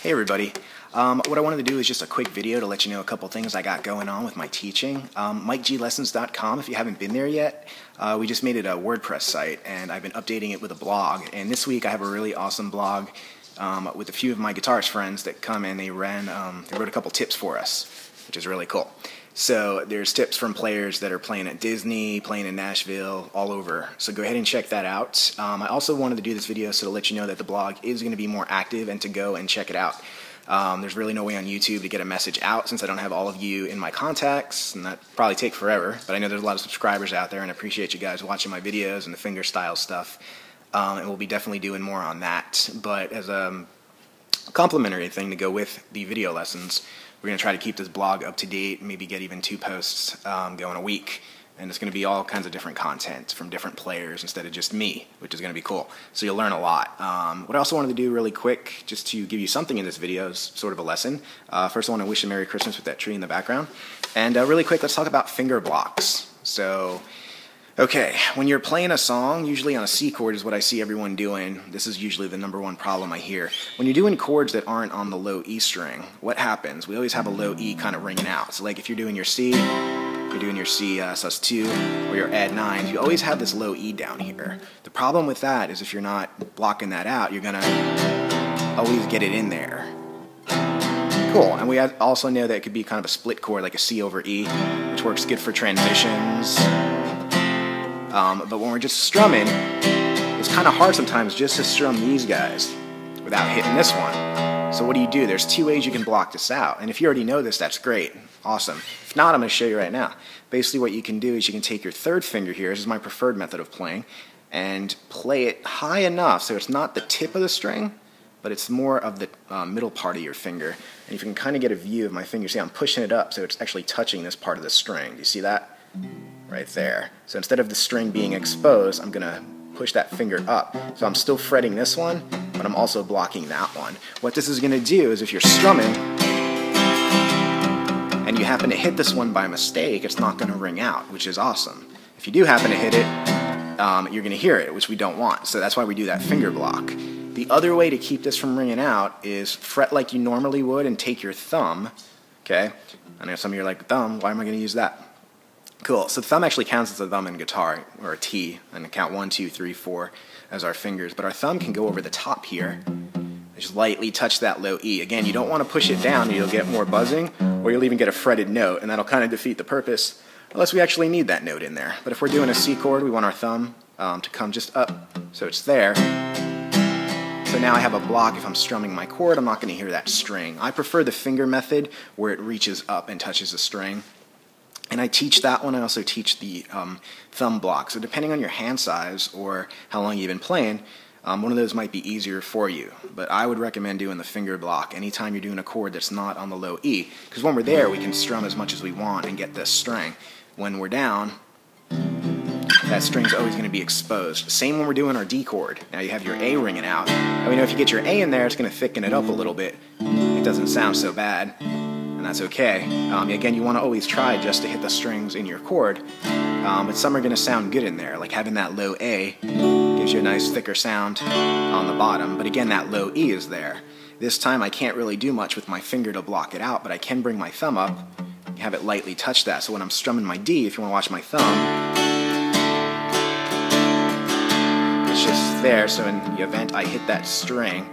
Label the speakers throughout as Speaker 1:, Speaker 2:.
Speaker 1: Hey everybody. What I wanted to do is just a quick video to let you know a couple things I got going on with my teaching. MikeGLessons.com, if you haven't been there yet, we just made it a WordPress site and I've been updating it with a blog. And this week I have a really awesome blog with a few of my guitarist friends that come and they wrote a couple tips for us, which is really cool. So there's tips from players that are playing at Disney, playing in Nashville, all over. So go ahead and check that out. I also wanted to do this video so to let you know that the blog is going to be more active and to go and check it out. There's really no way on YouTube to get a message out since I don't have all of you in my contacts, and that probably take forever. But I know there's a lot of subscribers out there, and I appreciate you guys watching my videos and the fingerstyle stuff. And we'll be definitely doing more on that. But as a complimentary thing to go with the video lessons, we're going to try to keep this blog up to date, maybe get even 2 posts going a week. And it's going to be all kinds of different content from different players instead of just me, which is going to be cool. So you'll learn a lot. What I also wanted to do really quick, just to give you something in this video, is sort of a lesson. First I want to wish you Merry Christmas with that tree in the background. And really quick, let's talk about finger blocks. So, okay, when you're playing a song, usually on a C chord is what I see everyone doing. This is usually the #1 problem I hear. When you're doing chords that aren't on the low E string, what happens? We always have a low E kind of ringing out. So like if you're doing your C, you're doing your C sus2 or your add 9s, you always have this low E down here. The problem with that is if you're not blocking that out, you're going to always get it in there. Cool, and we also know that it could be kind of a split chord like a C over E, which works good for transitions. But when we're just strumming, it's kind of hard sometimes just to strum these guys without hitting this one. So what do? There's 2 ways you can block this out. And if you already know this, that's great. Awesome. If not, I'm going to show you right now. Basically what you can do is you can take your 3rd finger here, this is my preferred method of playing, and play it high enough so it's not the tip of the string, but it's more of the middle part of your finger. And if you can kind of get a view of my finger, see I'm pushing it up so it's actually touching this part of the string. Do you see that? Right there. So instead of the string being exposed, I'm going to push that finger up. So I'm still fretting this one, but I'm also blocking that one. What this is going to do is if you're strumming and you happen to hit this one by mistake, it's not going to ring out, which is awesome. If you do happen to hit it, you're going to hear it, which we don't want. So that's why we do that finger block. The other way to keep this from ringing out is fret like you normally would and take your thumb. Okay? I know some of you are like, thumb, why am I going to use that? Cool. So the thumb actually counts as a thumb in guitar, or a T, and count 1, 2, 3, 4 as our fingers. But our thumb can go over the top here and just lightly touch that low E. Again, you don't want to push it down, you'll get more buzzing, or you'll even get a fretted note, and that'll kind of defeat the purpose, unless we actually need that note in there. But if we're doing a C chord, we want our thumb to come just up, so it's there. So now I have a block. If I'm strumming my chord, I'm not going to hear that string. I prefer the finger method, where it reaches up and touches the string. And I teach that one. I also teach the thumb block. So depending on your hand size or how long you've been playing, one of those might be easier for you. But I would recommend doing the finger block anytime you're doing a chord that's not on the low E. Because when we're there, we can strum as much as we want and get this string. When we're down, that string's always going to be exposed. Same when we're doing our D chord. Now you have your A ringing out. And we know if you get your A in there, it's going to thicken it up a little bit. It doesn't sound so bad. And that's okay. Again, you want to always try just to hit the strings in your chord, but some are going to sound good in there, like having that low A gives you a nice thicker sound on the bottom, but again, that low E is there. This time I can't really do much with my finger to block it out, but I can bring my thumb up and have it lightly touch that, so when I'm strumming my D, if you want to watch my thumb, it's just there, so in the event I hit that string,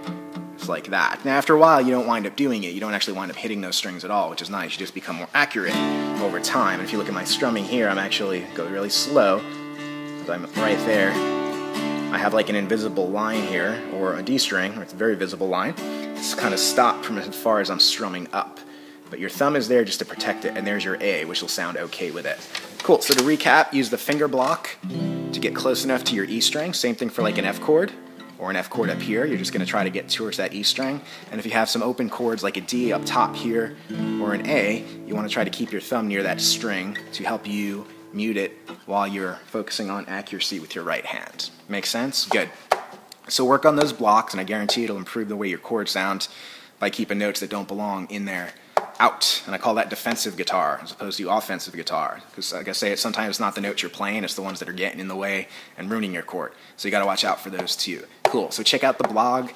Speaker 1: like that. Now after a while you don't wind up doing it, you don't actually wind up hitting those strings at all, which is nice. You just become more accurate over time. And if you look at my strumming here, I'm actually go really slow because I'm right there. I have like an invisible line here, or a D string, or it's a very visible line. It's kind of stopped from as far as I'm strumming up. But your thumb is there just to protect it, and there's your A, which will sound okay with it. Cool, so to recap, use the finger block to get close enough to your E string. Same thing for like an F chord. Or an F chord up here, you're just going to try to get towards that E string. And if you have some open chords like a D up top here, or an A, you want to try to keep your thumb near that string to help you mute it while you're focusing on accuracy with your right hand. Make sense? Good. So work on those blocks, and I guarantee it'll improve the way your chords sound by keeping notes that don't belong in there out. And I call that defensive guitar as opposed to offensive guitar. Because like I say, sometimes it's not the notes you're playing, it's the ones that are getting in the way and ruining your chord. So you got to watch out for those too. Cool. So check out the blog.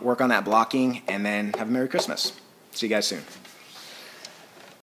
Speaker 1: work on that blocking, and then have a Merry Christmas. See you guys soon.